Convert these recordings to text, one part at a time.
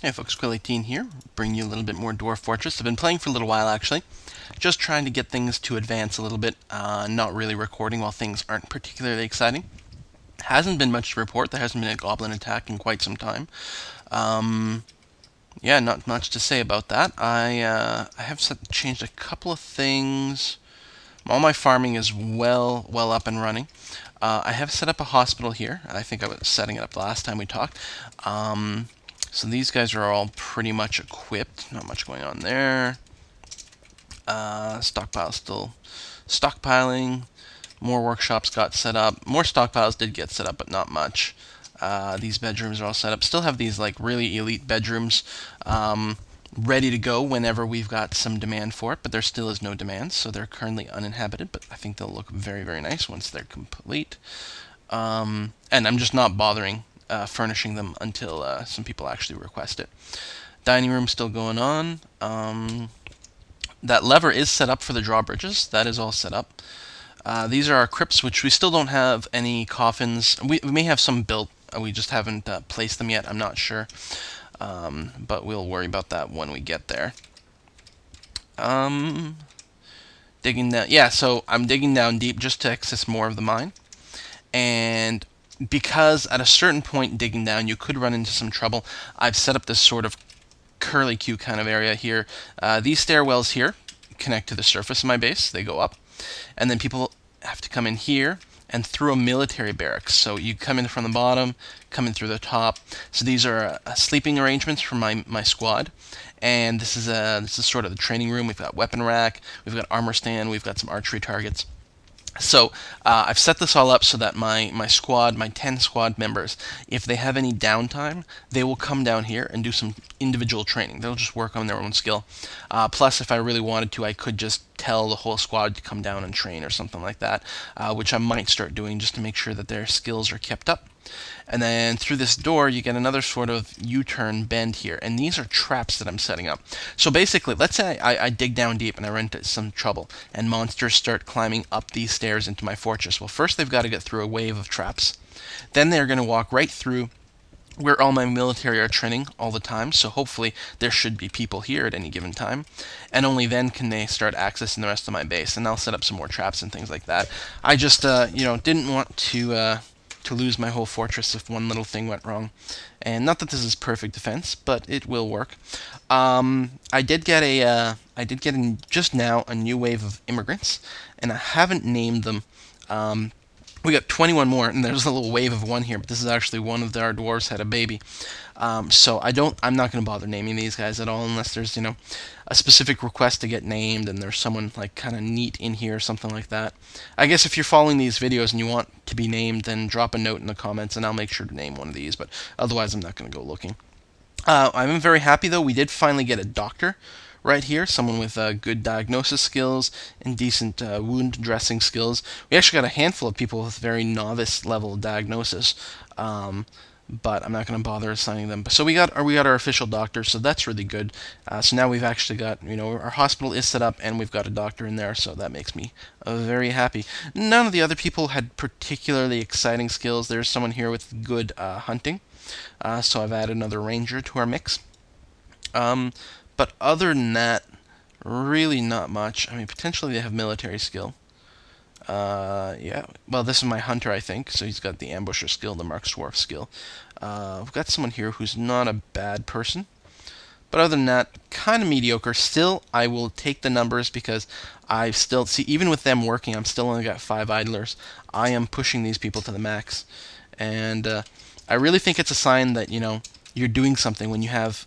Hey folks, Quill18 here, bringing you a little bit more Dwarf Fortress. I've been playing for a little while actually, just trying to get things to advance a little bit, not really recording while things aren't particularly exciting. Hasn't been much to report, there hasn't been a goblin attack in quite some time. Yeah, not much to say about that. I have changed a couple of things. All my farming is well up and running. I have set up a hospital here. I think I was setting it up the last time we talked. So these guys are all pretty much equipped. Not much going on there. Stockpile still stockpiling. More workshops got set up. More stockpiles did get set up, but not much. These bedrooms are all set up. Still have these like really elite bedrooms ready to go whenever we've got some demand for it, but there still is no demand, so they're currently uninhabited, but I think they'll look very nice once they're complete. And I'm just not bothering furnishing them until some people actually request it. Dining room still going on. That lever is set up for the drawbridges. That is all set up. These are our crypts, which we still don't have any coffins. We may have some built. We just haven't placed them yet. I'm not sure. But we'll worry about that when we get there. Digging down. Yeah, so I'm digging down deep just to access more of the mine. And because at a certain point digging down you could run into some trouble, I've set up this sort of curly-Q kind of area here. These stairwells here connect to the surface of my base. They go up. And then people have to come in here and through a military barracks. So you come in from the bottom, come in through the top. So these are sleeping arrangements for my squad. And this is sort of the training room. We've got weapon rack, we've got armor stand, we've got some archery targets. So I've set this all up so that my squad, my 10 squad members, if they have any downtime, they will come down here and do some individual training. They'll just work on their own skill. Plus, if I really wanted to, I could just tell the whole squad to come down and train or something like that, which I might start doing just to make sure that their skills are kept up. And then through this door, you get another sort of U-turn bend here. And these are traps that I'm setting up. So basically, let's say I dig down deep and I run into some trouble, and monsters start climbing up these stairs into my fortress. Well, first they've got to get through a wave of traps. Then they're going to walk right through where all my military are training all the time, so hopefully there should be people here at any given time, and only then can they start accessing the rest of my base, and I'll set up some more traps and things like that. I just, didn't want to lose my whole fortress if one little thing went wrong. And not that this is perfect defense, but it will work. I did get just now a new wave of immigrants, and I haven't named them. We got 21 more, and there's a little wave of one here, but this is actually one of our dwarves had a baby. So I'm not going to bother naming these guys at all unless there's, a specific request to get named and there's someone like kind of neat in here or something like that. I guess if you're following these videos and you want to be named, then drop a note in the comments and I'll make sure to name one of these, but otherwise I'm not going to go looking. I'm very happy though, we did finally get a doctor right here, someone with good diagnosis skills and decent wound dressing skills. We actually got a handful of people with very novice level diagnosis, but I'm not going to bother assigning them. So we got our official doctor, so that's really good. So now we've actually got, our hospital is set up and we've got a doctor in there, so that makes me very happy. None of the other people had particularly exciting skills. There's someone here with good hunting, so I've added another ranger to our mix. But other than that, really not much. I mean, potentially they have military skill. Yeah. Well, this is my hunter, I think. So he's got the ambusher skill, the Mark Dwarf skill. We've got someone here who's not a bad person. But other than that, kind of mediocre. Still, I will take the numbers because I still see, even with them working, I'm still only got 5 idlers. I am pushing these people to the max, and I really think it's a sign that you're doing something when you have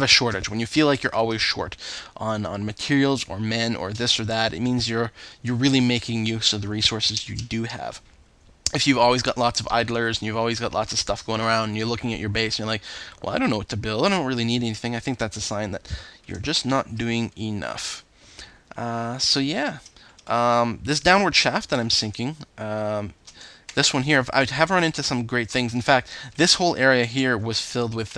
a shortage, when you feel like you're always short on materials or men or this or that. It means you're really making use of the resources you do have. If you've always got lots of idlers and you've always got lots of stuff going around and you're looking at your base and you're like, well, I don't know what to build, I don't really need anything, I think that's a sign that you're just not doing enough. So yeah, this downward shaft that I'm sinking, This one here, I have run into some great things. In fact, this whole area here was filled with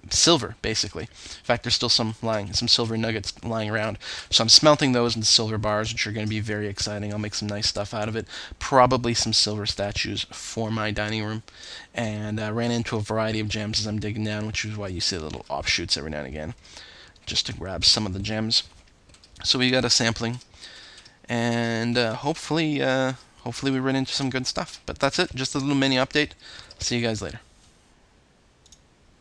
silver, basically. In fact, there's still some silver nuggets lying around. So I'm smelting those into silver bars, which are going to be very exciting. I'll make some nice stuff out of it. Probably some silver statues for my dining room. And ran into a variety of gems as I'm digging down, which is why you see little offshoots every now and again, just to grab some of the gems. So we got a sampling, and hopefully we run into some good stuff. But that's it, just a little mini update. See you guys later.